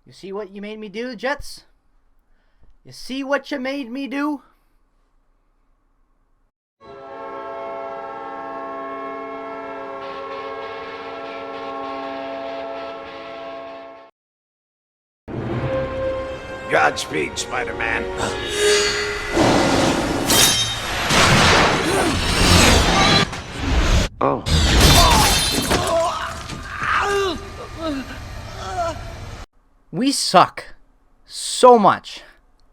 You see what you made me do, Jets? You see what you made me do? Godspeed, Spider-Man. Oh. We suck so much.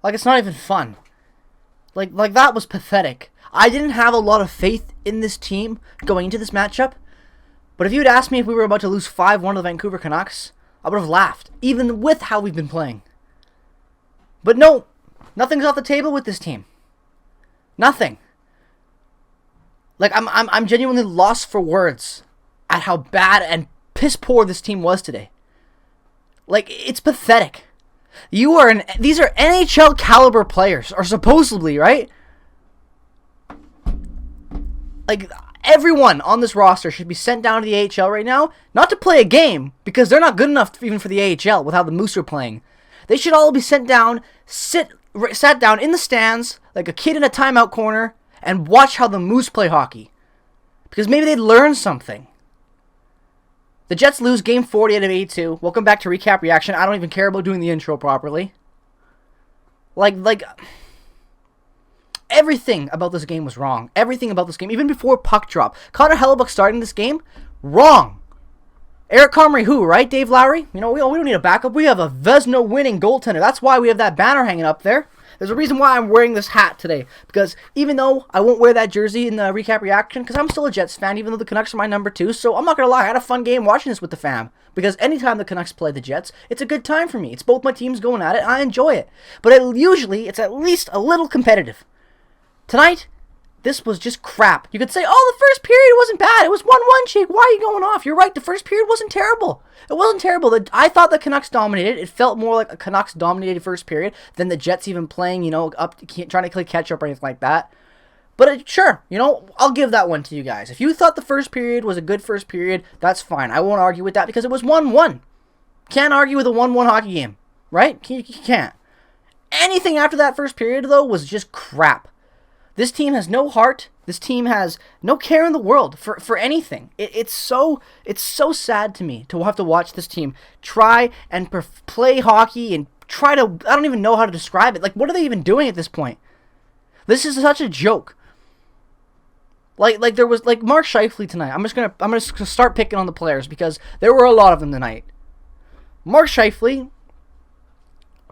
Like, it's not even fun. Like that was pathetic. I didn't have a lot of faith in this team going into this matchup. But if you'd asked me if we were about to lose 5-1 to the Vancouver Canucks, I would have laughed, even with how we've been playing. But no, nothing's off the table with this team. Nothing. Like, I'm genuinely lost for words at how bad and piss poor this team was today. Like, it's pathetic. These are NHL caliber players, or supposedly, right? Like, everyone on this roster should be sent down to the AHL right now, not to play a game, because they're not good enough even for the AHL with how the Moose are playing. They should all be sent down, sat down in the stands, like a kid in a timeout corner, and watch how the Moose play hockey. Because maybe they'd learn something. The Jets lose game 40 out of 82. Welcome back to Recap Reaction. I don't even care about doing the intro properly. Like, everything about this game was wrong. Everything about this game, even before puck drop. Connor Hellebuyck starting this game, wrong. Eric Comrie, who, right? Dave Lowry? You know, we don't need a backup. We have a Vezina winning goaltender. That's why we have that banner hanging up there. There's a reason why I'm wearing this hat today. Because even though I won't wear that jersey in the recap reaction, because I'm still a Jets fan, even though the Canucks are my number 2. So I'm not going to lie, I had a fun game watching this with the fam. Because anytime the Canucks play the Jets, it's a good time for me. It's both my teams going at it, I enjoy it. But usually, it's at least a little competitive. Tonight, this was just crap. You could say, oh, the first period wasn't bad. It was 1-1, Jake. Why are you going off? You're right. The first period wasn't terrible. It wasn't terrible. I thought the Canucks dominated. It felt more like a Canucks-dominated first period than the Jets even playing, up, trying to play catch-up or anything like that. But sure, I'll give that one to you guys. If you thought the first period was a good first period, that's fine. I won't argue with that because it was 1-1. Can't argue with a 1-1 hockey game, right? You can't. Anything after that first period, though, was just crap. This team has no heart. This team has no care in the world for anything. It's so sad to me to have to watch this team try and play hockey and try to, I don't even know how to describe it. Like, what are they even doing at this point? This is such a joke. Like there was like Mark Scheifele tonight. I'm just gonna start picking on the players because there were a lot of them tonight. Mark Scheifele,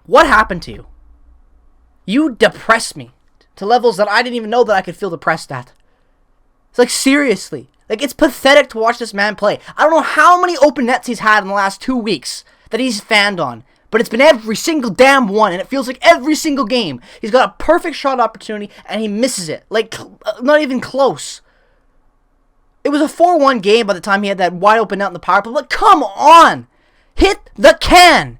what happened to you? You depress me to levels that I didn't even know that I could feel depressed at. It's like, seriously. Like, it's pathetic to watch this man play. I don't know how many open nets he's had in the last 2 weeks that he's fanned on. But it's been every single damn one, and it feels like every single game. He's got a perfect shot opportunity, and he misses it. Like, not even close. It was a 4-1 game by the time he had that wide open net in the power play. But come on! Hit the can!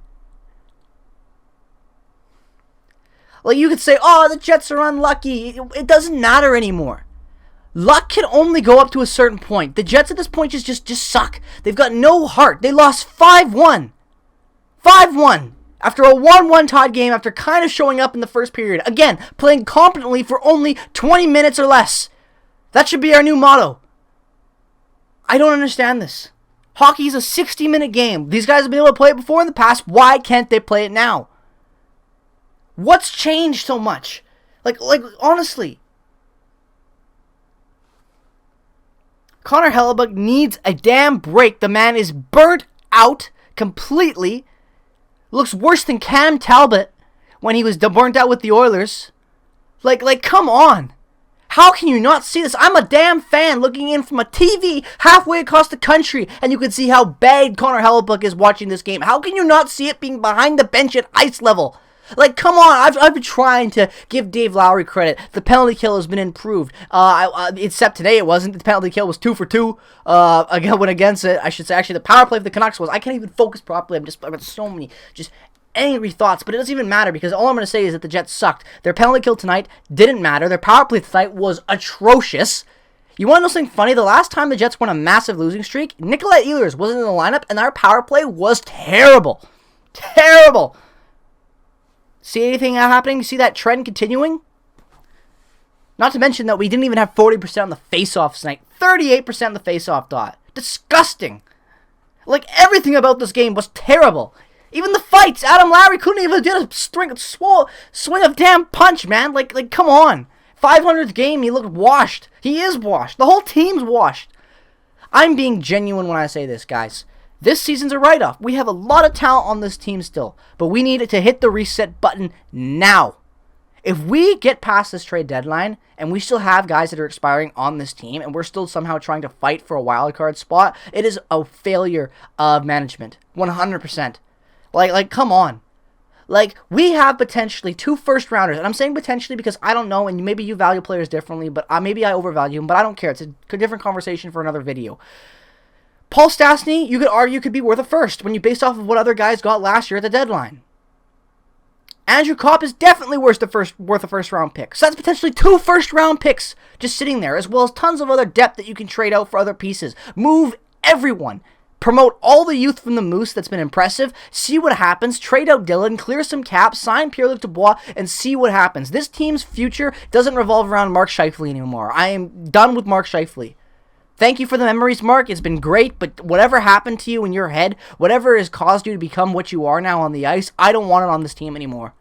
Like, you could say, oh, the Jets are unlucky. It doesn't matter anymore. Luck can only go up to a certain point. The Jets at this point just suck. They've got no heart. They lost 5-1. 5-1. After a 1-1 tied game, after kind of showing up in the first period. Again, playing competently for only 20 minutes or less. That should be our new motto. I don't understand this. Hockey is a 60-minute game. These guys have been able to play it before in the past. Why can't they play it now? What's changed so much? Like honestly. Connor Hellebuyck needs a damn break. The man is burnt out completely. Looks worse than Cam Talbot when he was burnt out with the Oilers. Like, come on. How can you not see this? I'm a damn fan looking in from a TV halfway across the country, and you can see how bad Connor Hellebuyck is watching this game. How can you not see it being behind the bench at ice level? Like, come on, I've been trying to give Dave Lowry credit. The penalty kill has been improved. Except today it wasn't. The penalty kill was 2 for 2. Again, went against it. I should say, actually, the power play of the Canucks was. I can't even focus properly. I've got so many just angry thoughts, but it doesn't even matter because all I'm going to say is that the Jets sucked. Their penalty kill tonight didn't matter. Their power play tonight was atrocious. You want to know something funny? The last time the Jets won a massive losing streak, Nikolai Ehlers wasn't in the lineup, and our power play was terrible. Terrible. See anything happening? You see that trend continuing? Not to mention that we didn't even have 40% on the face-offs tonight. 38% on the face-off dot. Disgusting. Like, everything about this game was terrible. Even the fights. Adam Lowry couldn't even do a swing of damn punch, man. Like, come on. 500th game, he looked washed. He is washed. The whole team's washed. I'm being genuine when I say this, guys. This season's a write-off. We have a lot of talent on this team still, but we need to hit the reset button now. If we get past this trade deadline and we still have guys that are expiring on this team and we're still somehow trying to fight for a wild card spot, it is a failure of management. 100%. Like, come on. Like, we have potentially 2 first-rounders, and I'm saying potentially because I don't know, and maybe you value players differently, but maybe I overvalue them, but I don't care. It's a different conversation for another video. Paul Stastny, you could argue, could be worth a first when you based off of what other guys got last year at the deadline. Andrew Kopp is definitely worth a first-round pick. So that's potentially 2 first-round picks just sitting there, as well as tons of other depth that you can trade out for other pieces. Move everyone. Promote all the youth from the Moose that's been impressive. See what happens. Trade out Dylan. Clear some caps. Sign Pierre-Luc Dubois. And see what happens. This team's future doesn't revolve around Mark Scheifele anymore. I am done with Mark Scheifele. Thank you for the memories, Mark. It's been great. But whatever happened to you in your head, whatever has caused you to become what you are now on the ice, I don't want it on this team anymore.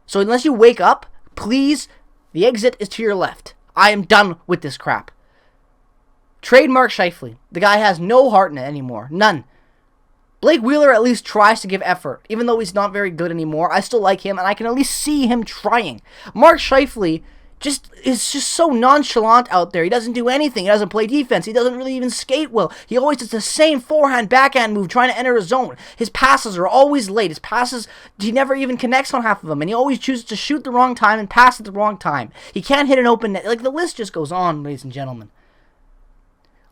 So unless you wake up, please, the exit is to your left. I am done with this crap. Trade Mark Scheifele. The guy has no heart in it anymore. None. Blake Wheeler at least tries to give effort. Even though he's not very good anymore, I still like him, and I can at least see him trying. Mark Scheifele is just so nonchalant out there. He doesn't do anything. He doesn't play defense. He doesn't really even skate well. He always does the same forehand, backhand move trying to enter a zone. His passes are always late. His passes, he never even connects on half of them, and he always chooses to shoot the wrong time and pass at the wrong time. He can't hit an open net. Like, the list just goes on, ladies and gentlemen.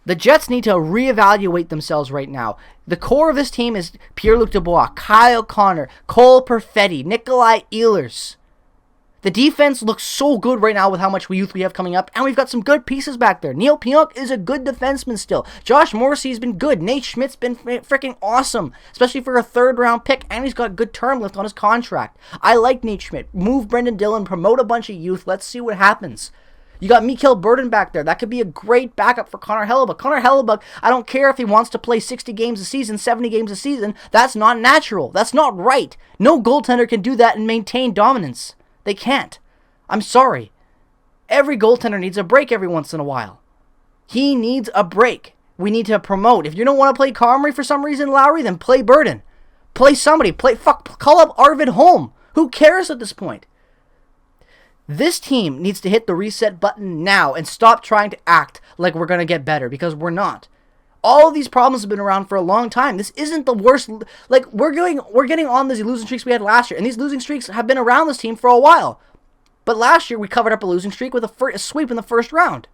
The Jets need to reevaluate themselves right now. The core of this team is Pierre-Luc Dubois, Kyle Connor, Cole Perfetti, Nikolai Ehlers. The defense looks so good right now with how much youth we have coming up, and we've got some good pieces back there. Neil Pionk is a good defenseman still. Josh Morrissey's been good. Nate Schmidt's been freaking awesome, especially for a third-round pick, and he's got good term left on his contract. I like Nate Schmidt. Move Brendan Dillon, promote a bunch of youth. Let's see what happens. You got Mikhail Burden back there. That could be a great backup for Connor Hellebuyck. Connor Hellebuyck, I don't care if he wants to play 60 games a season, 70 games a season. That's not natural. That's not right. No goaltender can do that and maintain dominance. They can't. I'm sorry. Every goaltender needs a break every once in a while. He needs a break. We need to promote. If you don't want to play Comrie for some reason, Lowry, then play Burden. Play somebody. Call up Arvid Holm. Who cares at this point? This team needs to hit the reset button now and stop trying to act like we're going to get better, because we're not. All of these problems have been around for a long time. This isn't the worst. Like, we're getting on these losing streaks we had last year, and these losing streaks have been around this team for a while. But last year we covered up a losing streak with a sweep in the first round.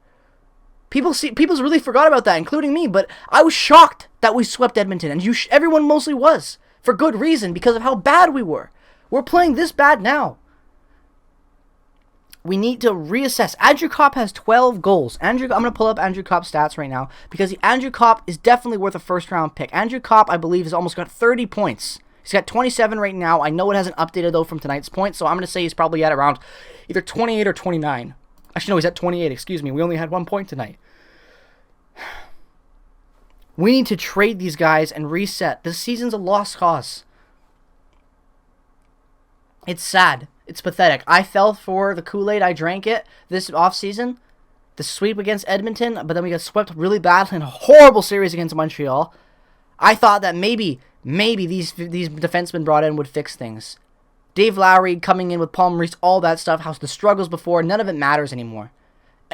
People's really forgot about that, including me. But I was shocked that we swept Edmonton, and everyone mostly was, for good reason, because of how bad we were. We're playing this bad now. We need to reassess. Andrew Kopp has 12 goals. I'm going to pull up Andrew Kopp's stats right now, because Andrew Kopp is definitely worth a first-round pick. Andrew Kopp, I believe, has almost got 30 points. He's got 27 right now. I know it hasn't updated, though, from tonight's points, so I'm going to say he's probably at around either 28 or 29. Actually, no, he's at 28. Excuse me. We only had 1 point tonight. We need to trade these guys and reset. This season's a lost cause. It's sad. It's pathetic. I fell for the Kool-Aid. I drank it this offseason. The sweep against Edmonton, but then we got swept really badly in a horrible series against Montreal. I thought that maybe these defensemen brought in would fix things. Dave Lowry coming in with Paul Maurice, all that stuff, how the struggles before, none of it matters anymore.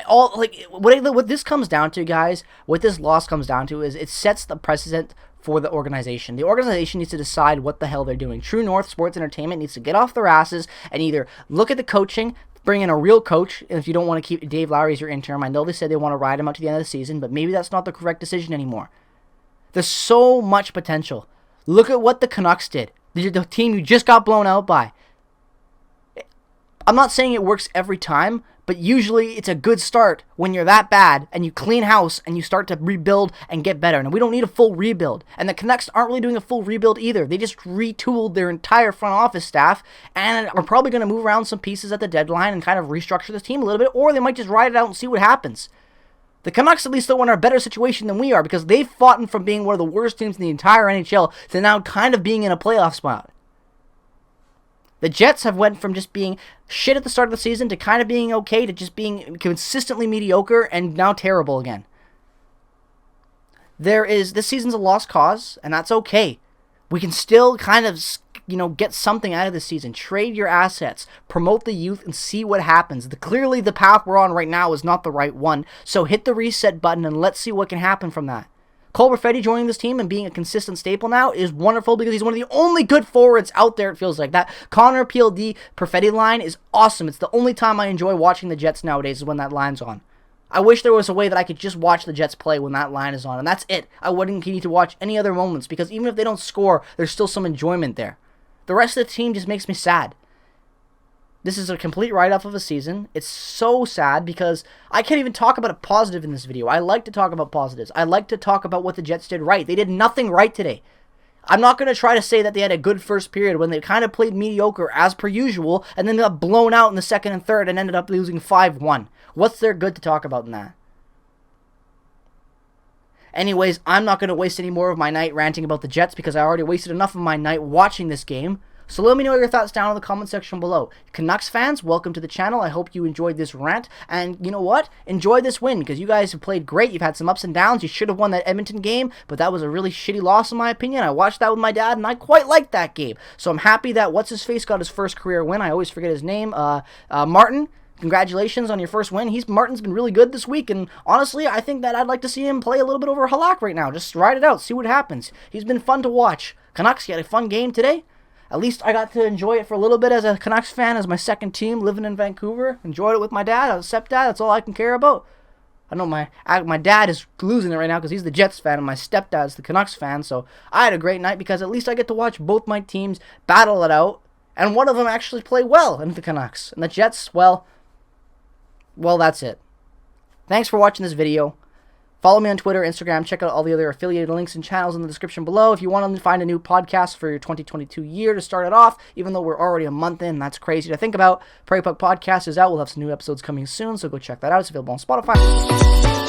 What this comes down to, guys, what this loss comes down to is it sets the precedent for the organization. The organization needs to decide what the hell they're doing. True North Sports Entertainment needs to get off their asses and either look at the coaching, bring in a real coach, and if you don't want to keep Dave Lowry as your interim, I know they said they want to ride him out to the end of the season, but maybe that's not the correct decision anymore. There's so much potential. Look at what the Canucks did. The team you just got blown out by. I'm not saying it works every time, But usually it's a good start when you're that bad and you clean house and you start to rebuild and get better. And we don't need a full rebuild. And the Canucks aren't really doing a full rebuild either. They just retooled their entire front office staff and are probably going to move around some pieces at the deadline and kind of restructure the team a little bit, or they might just ride it out and see what happens. The Canucks at least though are in a better situation than we are because they've fought from being one of the worst teams in the entire NHL to now kind of being in a playoff spot. The Jets have went from just being shit at the start of the season to kind of being okay to just being consistently mediocre and now terrible again. This season's a lost cause, and that's okay. We can still kind of, get something out of this season. Trade your assets, promote the youth, and see what happens. Clearly, the path we're on right now is not the right one, so hit the reset button and let's see what can happen from that. Cole Perfetti joining this team and being a consistent staple now is wonderful because he's one of the only good forwards out there, it feels like. That Connor PLD Perfetti line is awesome. It's the only time I enjoy watching the Jets nowadays is when that line's on. I wish there was a way that I could just watch the Jets play when that line is on, and that's it. I wouldn't need to watch any other moments because even if they don't score, there's still some enjoyment there. The rest of the team just makes me sad. This is a complete write-off of a season. It's so sad because I can't even talk about a positive in this video. I like to talk about positives. I like to talk about what the Jets did right. They did nothing right today. I'm not going to try to say that they had a good first period when they kind of played mediocre as per usual and then got blown out in the second and third and ended up losing 5-1. What's there good to talk about in that? Anyways, I'm not going to waste any more of my night ranting about the Jets because I already wasted enough of my night watching this game. So let me know your thoughts down in the comment section below. Canucks fans, welcome to the channel. I hope you enjoyed this rant. And you know what? Enjoy this win because you guys have played great. You've had some ups and downs. You should have won that Edmonton game, but that was a really shitty loss in my opinion. I watched that with my dad, and I quite liked that game. So I'm happy that What's-His-Face got his first career win. I always forget his name. Martin. Congratulations on your first win. Martin's been really good this week, and honestly, I think that I'd like to see him play a little bit over Halak right now. Just ride it out, see what happens. He's been fun to watch. Canucks, you had a fun game today. At least I got to enjoy it for a little bit as a Canucks fan, as my second team living in Vancouver. Enjoyed it with my dad, as a stepdad. That's all I can care about. I know my dad is losing it right now because he's the Jets fan and my stepdad's the Canucks fan. So I had a great night because at least I get to watch both my teams battle it out. And one of them actually play well in the Canucks. And the Jets, well, that's it. Thanks for watching this video. Follow me on Twitter, Instagram. Check out all the other affiliated links and channels in the description below. If you want to find a new podcast for your 2022 year to start it off, even though we're already a month in, that's crazy to think about. Prairie Puck Podcast is out. We'll have some new episodes coming soon, so go check that out. It's available on Spotify.